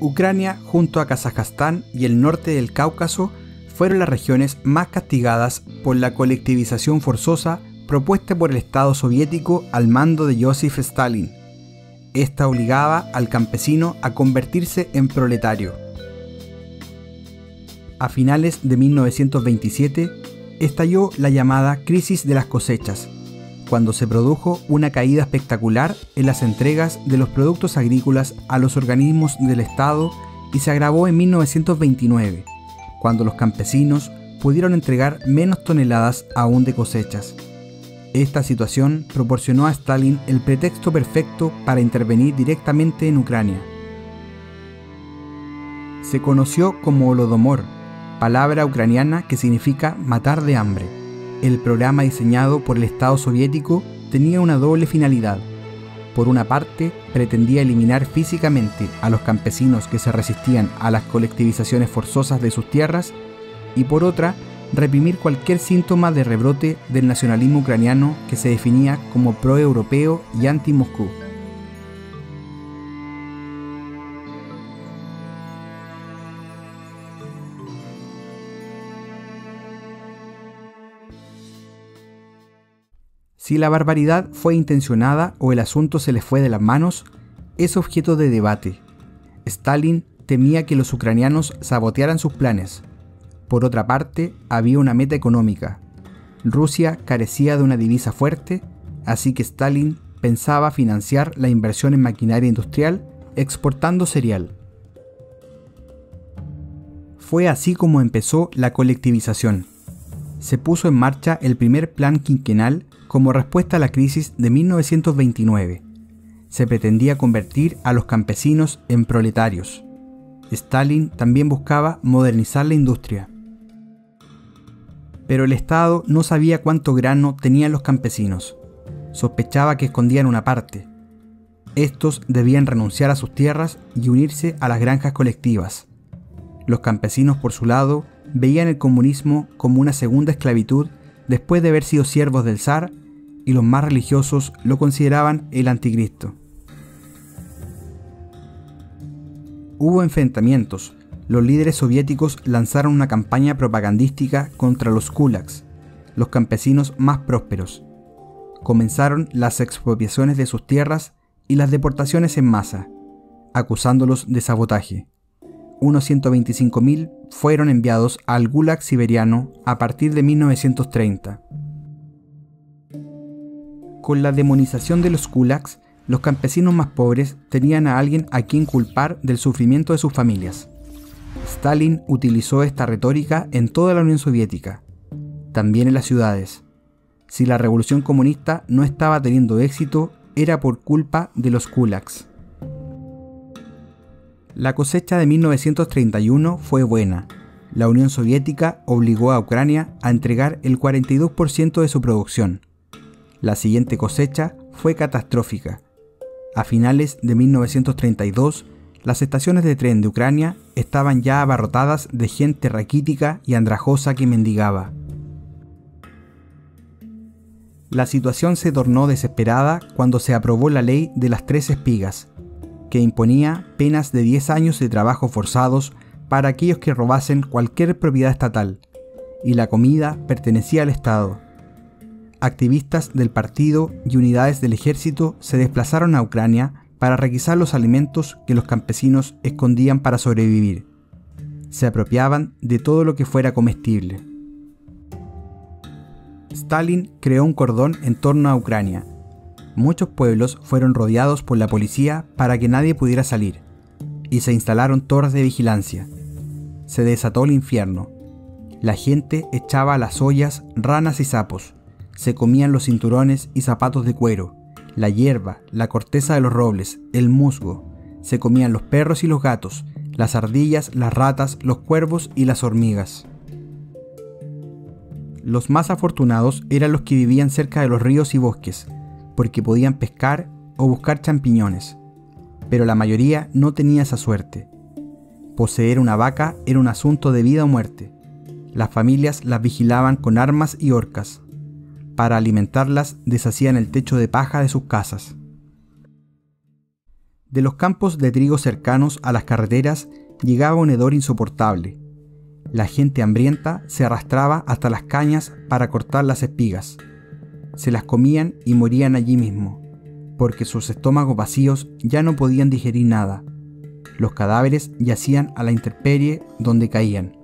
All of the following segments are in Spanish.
Ucrania, junto a Kazajstán y el norte del Cáucaso, fueron las regiones más castigadas por la colectivización forzosa propuesta por el Estado soviético al mando de Joseph Stalin. Esta obligaba al campesino a convertirse en proletario. A finales de 1927 estalló la llamada crisis de las cosechas, cuando se produjo una caída espectacular en las entregas de los productos agrícolas a los organismos del Estado y se agravó en 1929, cuando los campesinos pudieron entregar menos toneladas aún de cosechas. Esta situación proporcionó a Stalin el pretexto perfecto para intervenir directamente en Ucrania. Se conoció como Holodomor, palabra ucraniana que significa matar de hambre. El programa diseñado por el Estado soviético tenía una doble finalidad. Por una parte, pretendía eliminar físicamente a los campesinos que se resistían a las colectivizaciones forzosas de sus tierras, y por otra, reprimir cualquier síntoma de rebrote del nacionalismo ucraniano que se definía como pro-europeo y anti-Moscú. Si la barbaridad fue intencionada o el asunto se le fue de las manos, es objeto de debate. Stalin temía que los ucranianos sabotearan sus planes. Por otra parte, había una meta económica. Rusia carecía de una divisa fuerte, así que Stalin pensaba financiar la inversión en maquinaria industrial exportando cereal. Fue así como empezó la colectivización. Se puso en marcha el primer plan quinquenal como respuesta a la crisis de 1929. Se pretendía convertir a los campesinos en proletarios. Stalin también buscaba modernizar la industria. Pero el Estado no sabía cuánto grano tenían los campesinos. Sospechaba que escondían una parte. Estos debían renunciar a sus tierras y unirse a las granjas colectivas. Los campesinos, por su lado, veían el comunismo como una segunda esclavitud después de haber sido siervos del zar, y los más religiosos lo consideraban el anticristo. Hubo enfrentamientos. Los líderes soviéticos lanzaron una campaña propagandística contra los kulaks, los campesinos más prósperos. Comenzaron las expropiaciones de sus tierras y las deportaciones en masa, acusándolos de sabotaje. Unos 125.000 fueron enviados al Gulag siberiano a partir de 1930. Con la demonización de los kulaks, los campesinos más pobres tenían a alguien a quien culpar del sufrimiento de sus familias. Stalin utilizó esta retórica en toda la Unión Soviética, también en las ciudades. Si la revolución comunista no estaba teniendo éxito, era por culpa de los kulaks. La cosecha de 1931 fue buena. La Unión Soviética obligó a Ucrania a entregar el 42% de su producción. La siguiente cosecha fue catastrófica. A finales de 1932, las estaciones de tren de Ucrania estaban ya abarrotadas de gente raquítica y andrajosa que mendigaba. La situación se tornó desesperada cuando se aprobó la ley de las 3 espigas, que imponía penas de 10 años de trabajo forzados para aquellos que robasen cualquier propiedad estatal, y la comida pertenecía al Estado. Activistas del partido y unidades del ejército se desplazaron a Ucrania para requisar los alimentos que los campesinos escondían para sobrevivir. Se apropiaban de todo lo que fuera comestible. Stalin creó un cordón en torno a Ucrania. Muchos pueblos fueron rodeados por la policía para que nadie pudiera salir, y se instalaron torres de vigilancia. Se desató el infierno. La gente echaba a las ollas ranas y sapos. Se comían los cinturones y zapatos de cuero, la hierba, la corteza de los robles, el musgo. Se comían los perros y los gatos, las ardillas, las ratas, los cuervos y las hormigas. Los más afortunados eran los que vivían cerca de los ríos y bosques, porque podían pescar o buscar champiñones. Pero la mayoría no tenía esa suerte. Poseer una vaca era un asunto de vida o muerte. Las familias las vigilaban con armas y horcas. Para alimentarlas deshacían el techo de paja de sus casas. De los campos de trigo cercanos a las carreteras llegaba un hedor insoportable. La gente hambrienta se arrastraba hasta las cañas para cortar las espigas. Se las comían y morían allí mismo, porque sus estómagos vacíos ya no podían digerir nada. Los cadáveres yacían a la intemperie donde caían.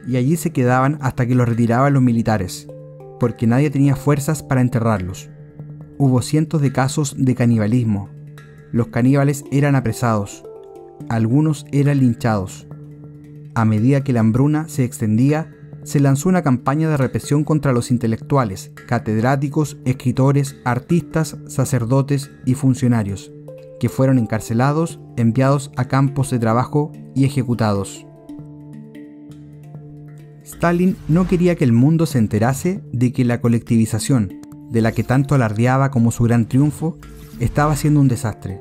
Y allí se quedaban hasta que los retiraban los militares, porque nadie tenía fuerzas para enterrarlos. Hubo cientos de casos de canibalismo. Los caníbales eran apresados. Algunos eran linchados. A medida que la hambruna se extendía, se lanzó una campaña de represión contra los intelectuales, catedráticos, escritores, artistas, sacerdotes y funcionarios, que fueron encarcelados, enviados a campos de trabajo y ejecutados. Stalin no quería que el mundo se enterase de que la colectivización, de la que tanto alardeaba como su gran triunfo, estaba siendo un desastre.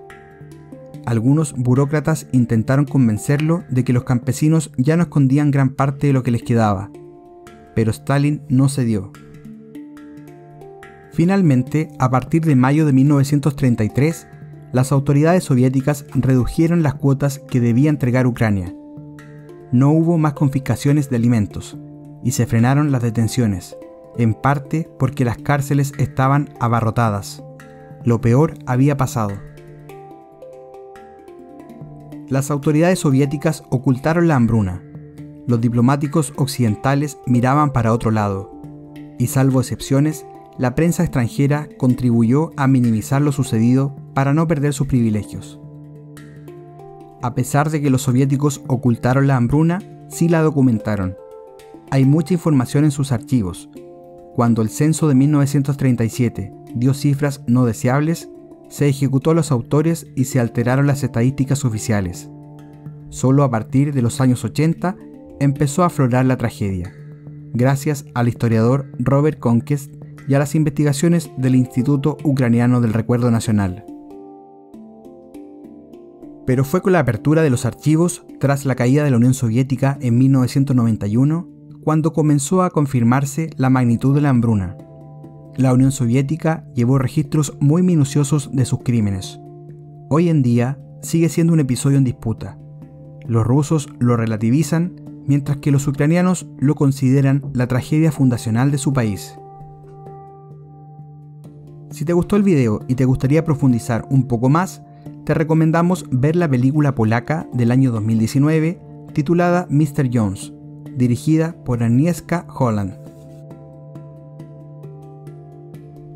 Algunos burócratas intentaron convencerlo de que los campesinos ya no escondían gran parte de lo que les quedaba, pero Stalin no cedió. Finalmente, a partir de mayo de 1933, las autoridades soviéticas redujeron las cuotas que debía entregar Ucrania. No hubo más confiscaciones de alimentos y se frenaron las detenciones, en parte porque las cárceles estaban abarrotadas. Lo peor había pasado. Las autoridades soviéticas ocultaron la hambruna. Los diplomáticos occidentales miraban para otro lado, y salvo excepciones, la prensa extranjera contribuyó a minimizar lo sucedido para no perder sus privilegios. A pesar de que los soviéticos ocultaron la hambruna, sí la documentaron. Hay mucha información en sus archivos. Cuando el censo de 1937 dio cifras no deseables, se ejecutó a los autores y se alteraron las estadísticas oficiales. Solo a partir de los años 80 empezó a aflorar la tragedia, gracias al historiador Robert Conquest y a las investigaciones del Instituto Ucraniano del Recuerdo Nacional. Pero fue con la apertura de los archivos tras la caída de la Unión Soviética en 1991 cuando comenzó a confirmarse la magnitud de la hambruna. La Unión Soviética llevó registros muy minuciosos de sus crímenes. Hoy en día sigue siendo un episodio en disputa. Los rusos lo relativizan, mientras que los ucranianos lo consideran la tragedia fundacional de su país. Si te gustó el video y te gustaría profundizar un poco más, te recomendamos ver la película polaca del año 2019 titulada Mr. Jones, dirigida por Agnieszka Holland.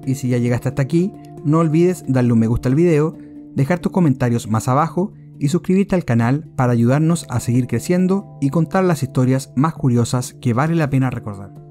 Y si ya llegaste hasta aquí, no olvides darle un me gusta al video, dejar tus comentarios más abajo y suscribirte al canal para ayudarnos a seguir creciendo y contar las historias más curiosas que vale la pena recordar.